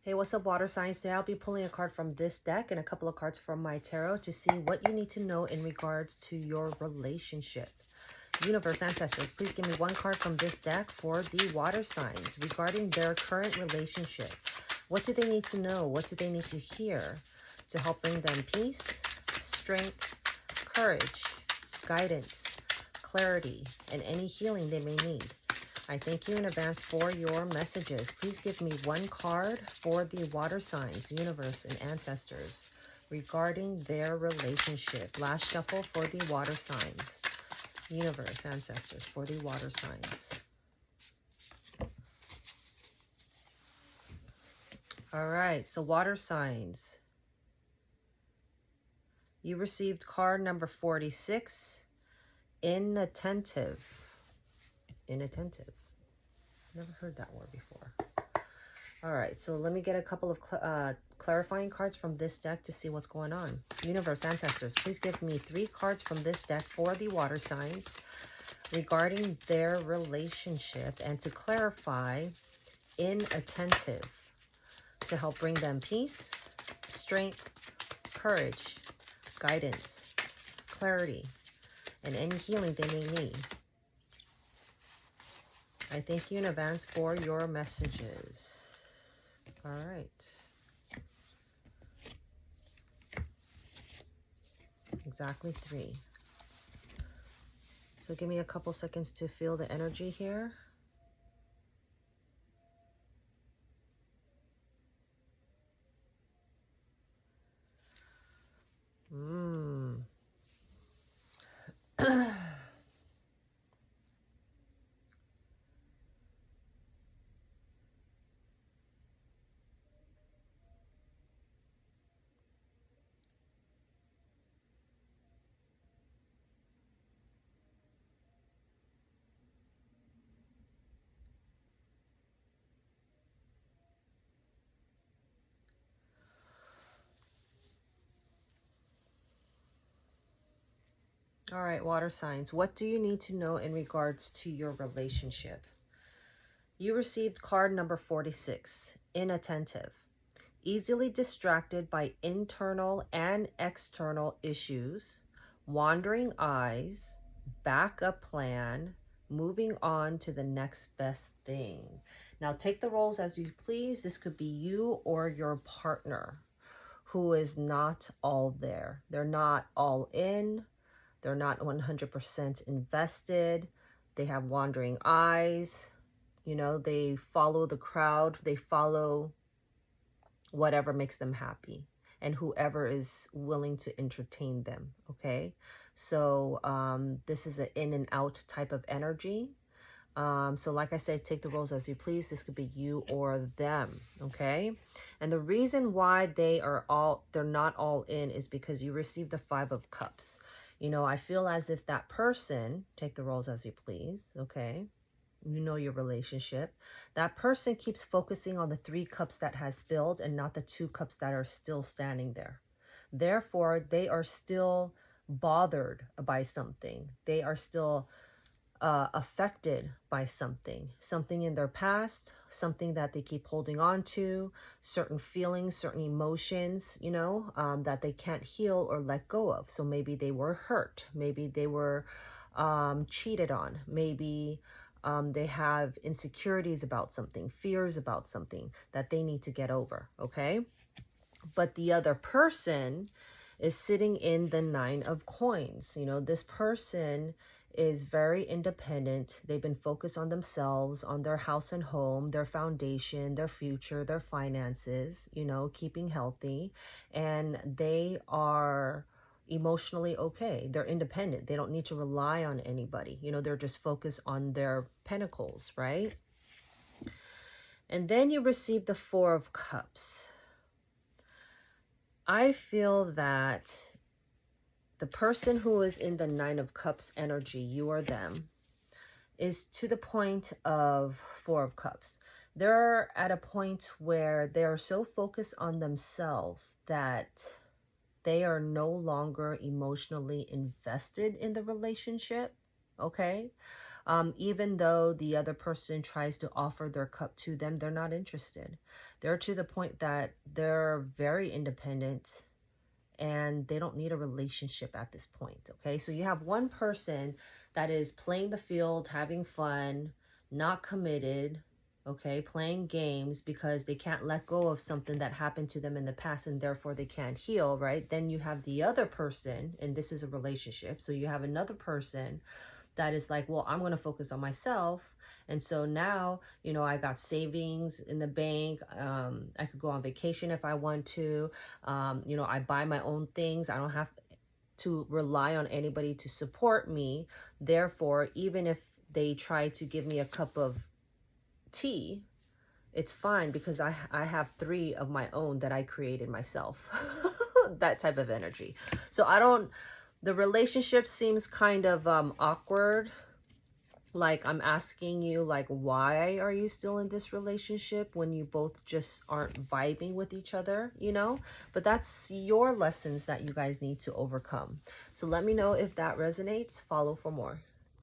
Hey, what's up, water signs? Today I'll be pulling a card from this deck and a couple of cards from my tarot to see what you need to know in regards to your relationship. Universe, ancestors, please give me one card from this deck for the water signs regarding their current relationship. What do they need to know? What do they need to hear to help bring them peace, strength, courage, guidance, clarity, and any healing they may need? I thank you in advance for your messages. Please give me one card for the water signs, universe, and ancestors regarding their relationship. Last shuffle for the water signs, universe, ancestors, for the water signs. All right, so water signs. You received card number 46, inattentive. Inattentive. Never heard that word before. All right, so let me get a couple of clarifying cards from this deck to see what's going on. Universe, ancestors, please give me 3 cards from this deck for the water signs regarding their relationship and to clarify inattentive to help bring them peace, strength, courage, guidance, clarity, and any healing they may need. I thank you in advance for your messages. All right. Exactly 3. So give me a couple seconds to feel the energy here. All right, water signs. What do you need to know in regards to your relationship? You received card number 46, inattentive. Easily distracted by internal and external issues, wandering eyes, backup plan, moving on to the next best thing. Now take the roles as you please. This could be you or your partner who is not all there. They're not all in. They're not 100% invested. They have wandering eyes. You know, they follow the crowd. They follow whatever makes them happy and whoever is willing to entertain them. Okay. So this is an in and out type of energy. So like I said, take the roles as you please. This could be you or them. Okay. And the reason why they're not all in is because you received the 5 of Cups. You know, I feel as if that person, take the roles as you please. Okay. You know your relationship. That person keeps focusing on the 3 cups that has filled and not the 2 cups that are still standing there. Therefore, they are still bothered by something. They are still affected by something in their past, something that they keep holding on to, certain feelings, certain emotions, you know, that they can't heal or let go of. So maybe they were hurt. Maybe they were cheated on. Maybe they have insecurities about something, fears about something that they need to get over. Okay. But the other person is sitting in the 9 of coins. You know, this person is very independent. They've been focused on themselves, on their house and home, their foundation, their future, their finances, you know, keeping healthy. And they are emotionally okay. They're independent. They don't need to rely on anybody. You know, they're just focused on their pentacles, right? And then you receive the 4 of Cups. I feel that the person who is in the 9 of Cups energy, you or them, is to the point of 4 of Cups. They're at a point where they're so focused on themselves that they are no longer emotionally invested in the relationship, okay? Even though the other person tries to offer their cup to them, they're not interested. They're to the point that they're very independent and they don't need a relationship at this point. Okay, so you have one person that is playing the field, having fun, not committed, okay, playing games because they can't let go of something that happened to them in the past and therefore they can't heal, right? Then you have the other person, and this is a relationship. So you have another person that is like, well, I'm going to focus on myself. And so now, you know, I got savings in the bank. I could go on vacation if I want to. You know, I buy my own things. I don't have to rely on anybody to support me. Therefore, even if they try to give me a cup of tea, it's fine because I have 3 of my own that I created myself. That type of energy. So the relationship seems kind of awkward. Like I'm asking you, like, why are you still in this relationship when you both just aren't vibing with each other, you know? But that's your lessons that you guys need to overcome. So let me know if that resonates. Follow for more.